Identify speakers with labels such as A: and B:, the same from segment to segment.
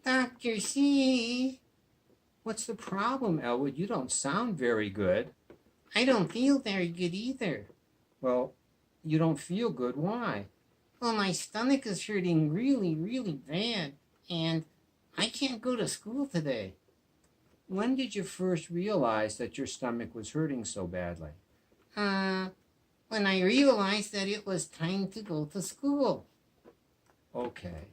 A: Dr. C. What's the problem, Elwood? You don't sound very good. I don't feel very good either. Well, you don't feel good. Why? Well, my stomach is hurting really, really bad, and I can't go to school today. When did you first realize that your stomach was hurting so badly? Uh, when I realized that it was time to go to school. Okay.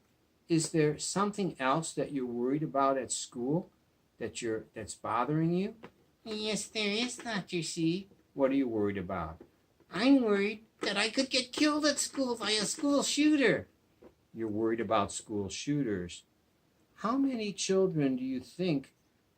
A: Is there something else that you're worried about at school that's bothering you? Yes, there is, Dr. C. What are you worried about? I'm worried that I could get killed at school by a school shooter. You're worried about school shooters. How many children do you think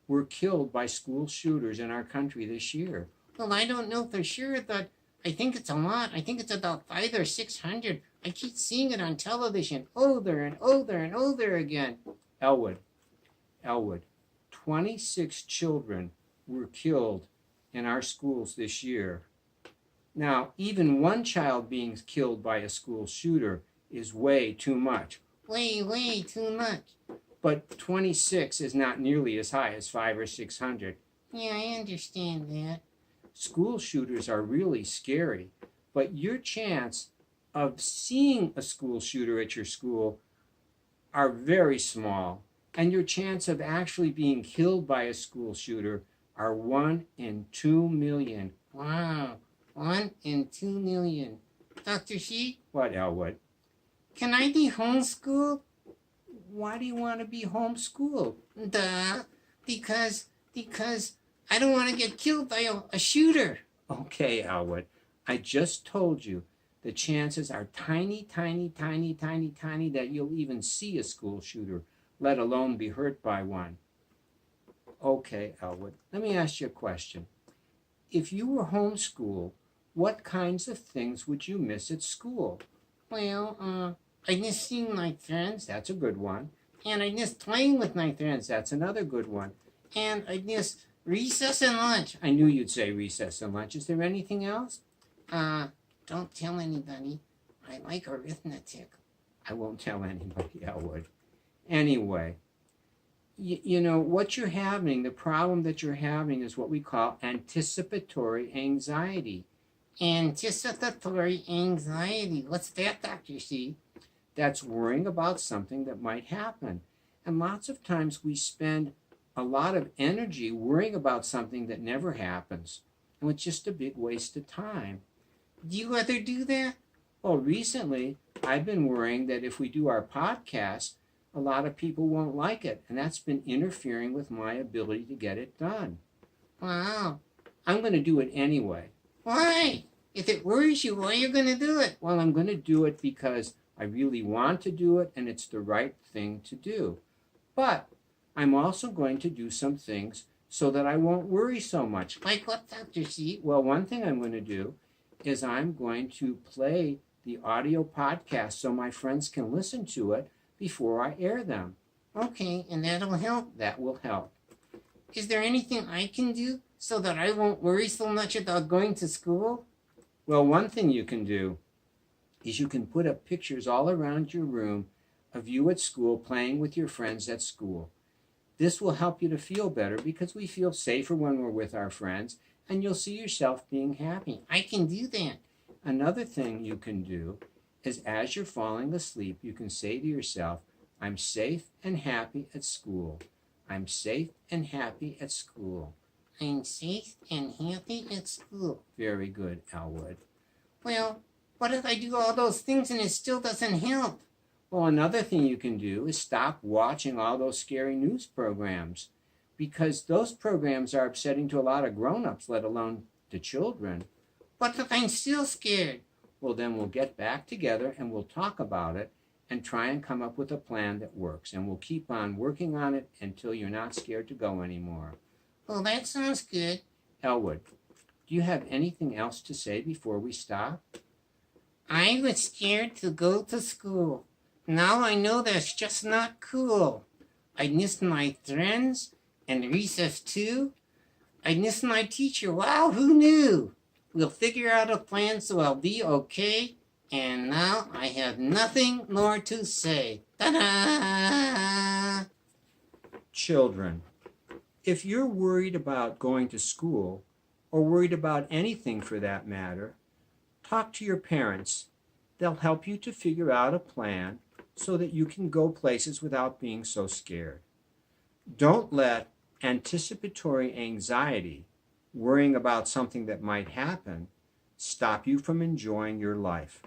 A: were killed by school shooters in our country this year? Well, I don't know for sure, but I think it's a lot. I think it's about 500 or 600. I keep seeing it on television over and over and over again. Elwood, 26 children were killed in our schools this year. Now, even one child being killed by a school shooter is way too much. Way too much. But 26 is not nearly as high as 500 or 600. Yeah, I understand that. School shooters are really scary, but your chance of seeing a school shooter at your school are very small, and your chance of actually being killed by a school shooter are 1 in 2 million. Wow, 1 in 2 million. Dr. She? What, Elwood? Can I be homeschooled? Why do you want to be homeschooled? Because I don't want to get killed by a shooter. Okay, Elwood, I just told you the chances are tiny that you'll even see a school shooter, let alone be hurt by one. Okay, Elwood, let me ask you a question. If you were homeschooled, what kinds of things would you miss at school? Well, I miss seeing my friends. That's a good one. And I miss playing with my friends. That's another good one. And I miss recess and lunch. I knew you'd say recess and lunch. Is there anything else? Don't tell anybody. I like arithmetic. I won't tell anybody, Elwood. Anyway, you know, what you're having, the problem that you're having is what we call anticipatory anxiety. Anticipatory anxiety. What's that, Dr. C? That's worrying about something that might happen. And lots of times we spend a lot of energy worrying about something that never happens. And it's just a big waste of time. Do you ever do that? Well, recently, I've been worrying that if we do our podcast, a lot of people won't like it. And that's been interfering with my ability to get it done. Wow. I'm going to do it anyway. Why? If it worries you, why are you going to do it? Well, I'm going to do it because I really want to do it and it's the right thing to do. But I'm also going to do some things so that I won't worry so much. Like what, Dr. C? Well, one thing I'm going to do is I'm going to play the audio podcast so my friends can listen to it before I air them. Okay, and that'll help? That will help. Is there anything I can do so that I won't worry so much about going to school? Well, one thing you can do is you can put up pictures all around your room of you at school playing with your friends at school. This will help you to feel better because we feel safer when we're with our friends, and you'll see yourself being happy. I can do that. Another thing you can do is as you're falling asleep, you can say to yourself, I'm safe and happy at school. I'm safe and happy at school. I'm safe and happy at school. Very good, Elwood. Well, what if I do all those things and it still doesn't help? Well, another thing you can do is stop watching all those scary news programs because those programs are upsetting to a lot of grown-ups, let alone to children. What if I'm still scared? Well, then we'll get back together and we'll talk about it and try and come up with a plan that works. And we'll keep on working on it until you're not scared to go anymore. Well, that sounds good. Elwood, do you have anything else to say before we stop? I was scared to go to school. Now I know that's just not cool. I missed my friends and recess too. I missed my teacher. Wow, who knew? We'll figure out a plan so I'll be okay. And now I have nothing more to say. Ta-da! children. If you're worried about going to school, or worried about anything for that matter, talk to your parents. They'll help you to figure out a plan so that you can go places without being so scared. Don't let anticipatory anxiety, worrying about something that might happen, stop you from enjoying your life.